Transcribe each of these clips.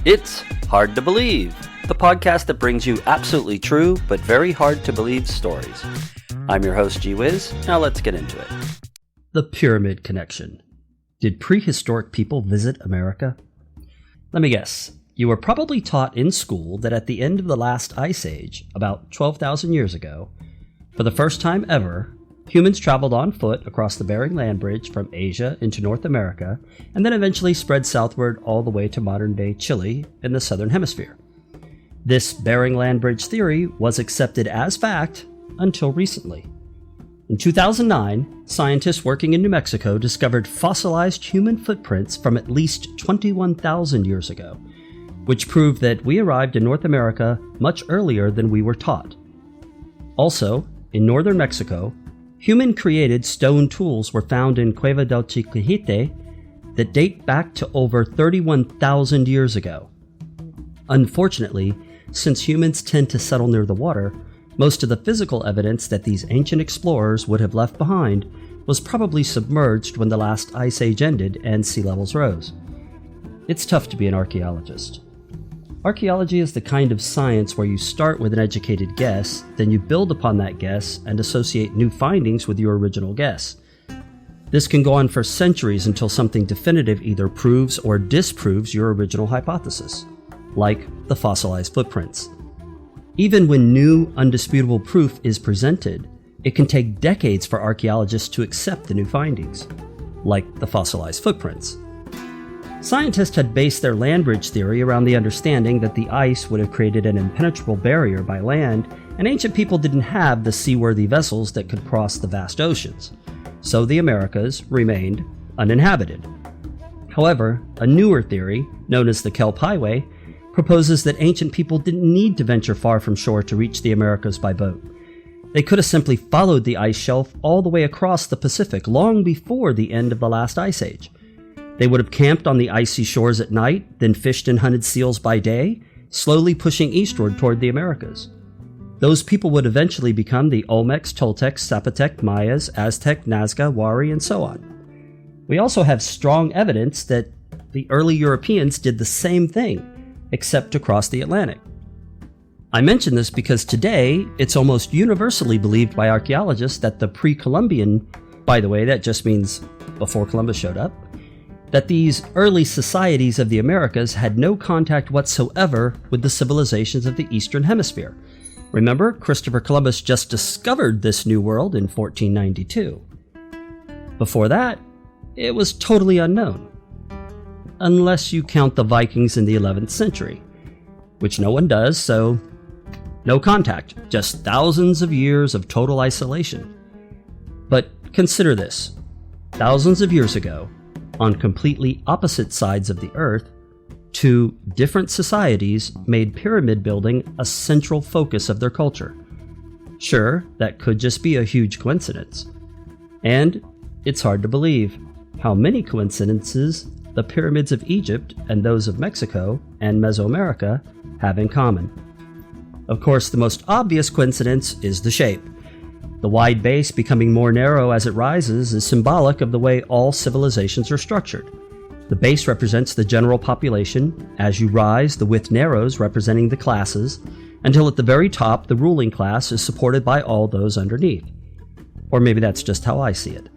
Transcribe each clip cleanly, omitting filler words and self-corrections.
It's Hard to Believe, the podcast that brings you absolutely true but very hard to believe stories. I'm your host, G Wiz. Now let's get into it. The Pyramid Connection. Did prehistoric people visit America? Let me guess. You were probably taught in school that at the end of the last ice age, about 12,000 years ago, for the first time ever, humans traveled on foot across the Bering Land Bridge from Asia into North America, and then eventually spread southward all the way to modern-day Chile in the southern hemisphere. This Bering Land Bridge theory was accepted as fact until recently. In 2009, scientists working in New Mexico discovered fossilized human footprints from at least 21,000 years ago, which proved that we arrived in North America much earlier than we were taught. Also, in northern Mexico, human-created stone tools were found in Cueva del Chiquijite that date back to over 31,000 years ago. Unfortunately, since humans tend to settle near the water, most of the physical evidence that these ancient explorers would have left behind was probably submerged when the last ice age ended and sea levels rose. It's tough to be an archaeologist. Archaeology is the kind of science where you start with an educated guess, then you build upon that guess and associate new findings with your original guess. This can go on for centuries until something definitive either proves or disproves your original hypothesis, like the fossilized footprints. Even when new, undisputable proof is presented, it can take decades for archaeologists to accept the new findings, like the fossilized footprints. Scientists had based their land bridge theory around the understanding that the ice would have created an impenetrable barrier by land, and ancient people didn't have the seaworthy vessels that could cross the vast oceans, so the Americas remained uninhabited. However, a newer theory, known as the Kelp Highway, proposes that ancient people didn't need to venture far from shore to reach the Americas by boat. They could have simply followed the ice shelf all the way across the Pacific long before the end of the last ice age. They would have camped on the icy shores at night, then fished and hunted seals by day, slowly pushing eastward toward the Americas. Those people would eventually become the Olmecs, Toltecs, Zapotec, Mayas, Aztec, Nazca, Wari, and so on. We also have strong evidence that the early Europeans did the same thing, except to cross the Atlantic. I mention this because today, it's almost universally believed by archaeologists that the pre-Columbian, by the way, that just means before Columbus showed up, that these early societies of the Americas had no contact whatsoever with the civilizations of the Eastern Hemisphere. Remember, Christopher Columbus just discovered this new world in 1492. Before that, it was totally unknown. Unless you count the Vikings in the 11th century, which no one does, so no contact, just thousands of years of total isolation. But consider this. Thousands of years ago, on completely opposite sides of the Earth, two different societies made pyramid building a central focus of their culture. Sure, that could just be a huge coincidence. And it's hard to believe how many coincidences the pyramids of Egypt and those of Mexico and Mesoamerica have in common. Of course, the most obvious coincidence is the shape. The wide base becoming more narrow as it rises is symbolic of the way all civilizations are structured. The base represents the general population. As you rise, the width narrows, representing the classes, until at the very top, the ruling class is supported by all those underneath. Or maybe that's just how I see it.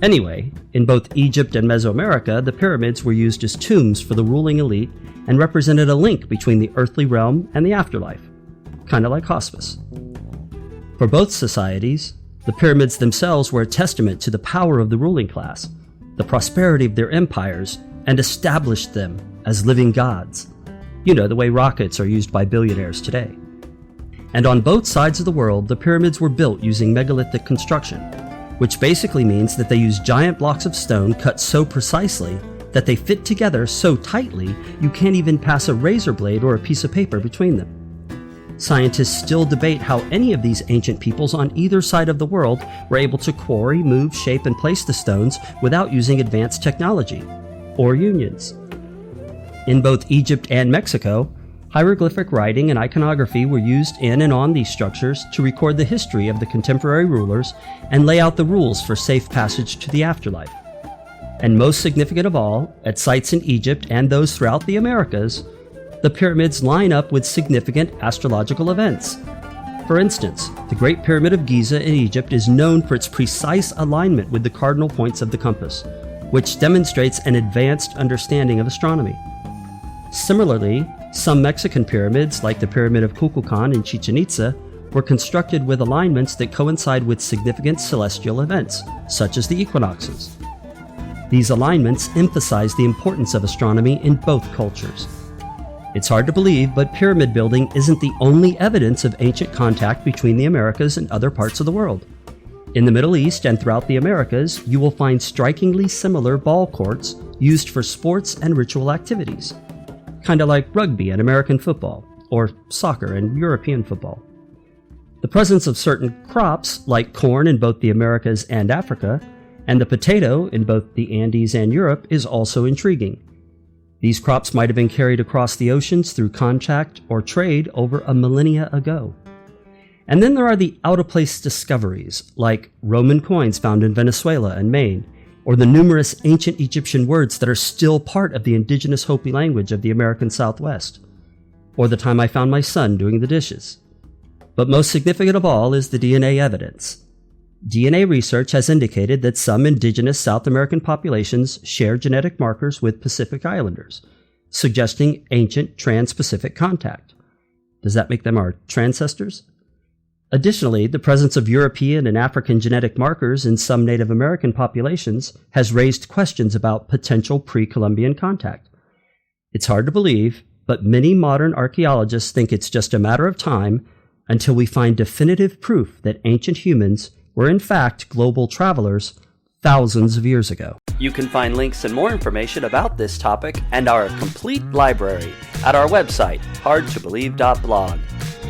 Anyway, in both Egypt and Mesoamerica, the pyramids were used as tombs for the ruling elite and represented a link between the earthly realm and the afterlife, kind of like hospice. For both societies, the pyramids themselves were a testament to the power of the ruling class, the prosperity of their empires, and established them as living gods. You know, the way rockets are used by billionaires today. And on both sides of the world, the pyramids were built using megalithic construction, which basically means that they use giant blocks of stone cut so precisely that they fit together so tightly you can't even pass a razor blade or a piece of paper between them. Scientists still debate how any of these ancient peoples on either side of the world were able to quarry, move, shape, and place the stones without using advanced technology or unions. In both Egypt and Mexico, hieroglyphic writing and iconography were used in and on these structures to record the history of the contemporary rulers and lay out the rules for safe passage to the afterlife. And most significant of all, at sites in Egypt and those throughout the Americas, the pyramids line up with significant astrological events. For instance, the Great Pyramid of Giza in Egypt is known for its precise alignment with the cardinal points of the compass, which demonstrates an advanced understanding of astronomy. Similarly, some Mexican pyramids, like the Pyramid of Kukulkan in Chichen Itza, were constructed with alignments that coincide with significant celestial events, such as the equinoxes. These alignments emphasize the importance of astronomy in both cultures. It's hard to believe, but pyramid building isn't the only evidence of ancient contact between the Americas and other parts of the world. In the Middle East and throughout the Americas, you will find strikingly similar ball courts used for sports and ritual activities, kind of like rugby and American football, or soccer and European football. The presence of certain crops, like corn in both the Americas and Africa, and the potato in both the Andes and Europe, is also intriguing. These crops might have been carried across the oceans through contact or trade over a millennia ago. And then there are the out-of-place discoveries, like Roman coins found in Venezuela and Maine, or the numerous ancient Egyptian words that are still part of the indigenous Hopi language of the American Southwest, or the time I found my son doing the dishes. But most significant of all is the DNA evidence. DNA research has indicated that some indigenous South American populations share genetic markers with Pacific Islanders, suggesting ancient trans-Pacific contact. Does that make them our transcestors? Additionally, the presence of European and African genetic markers in some Native American populations has raised questions about potential pre-Columbian contact. It's hard to believe, but many modern archaeologists think it's just a matter of time until we find definitive proof that ancient humans were in fact global travelers thousands of years ago. You can find links and more information about this topic and our complete library at our website, hardtobelieve.blog.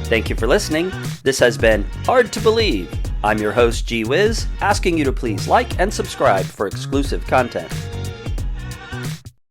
Thank you for listening. This has been Hard to Believe. I'm your host, G Wiz, asking you to please like and subscribe for exclusive content.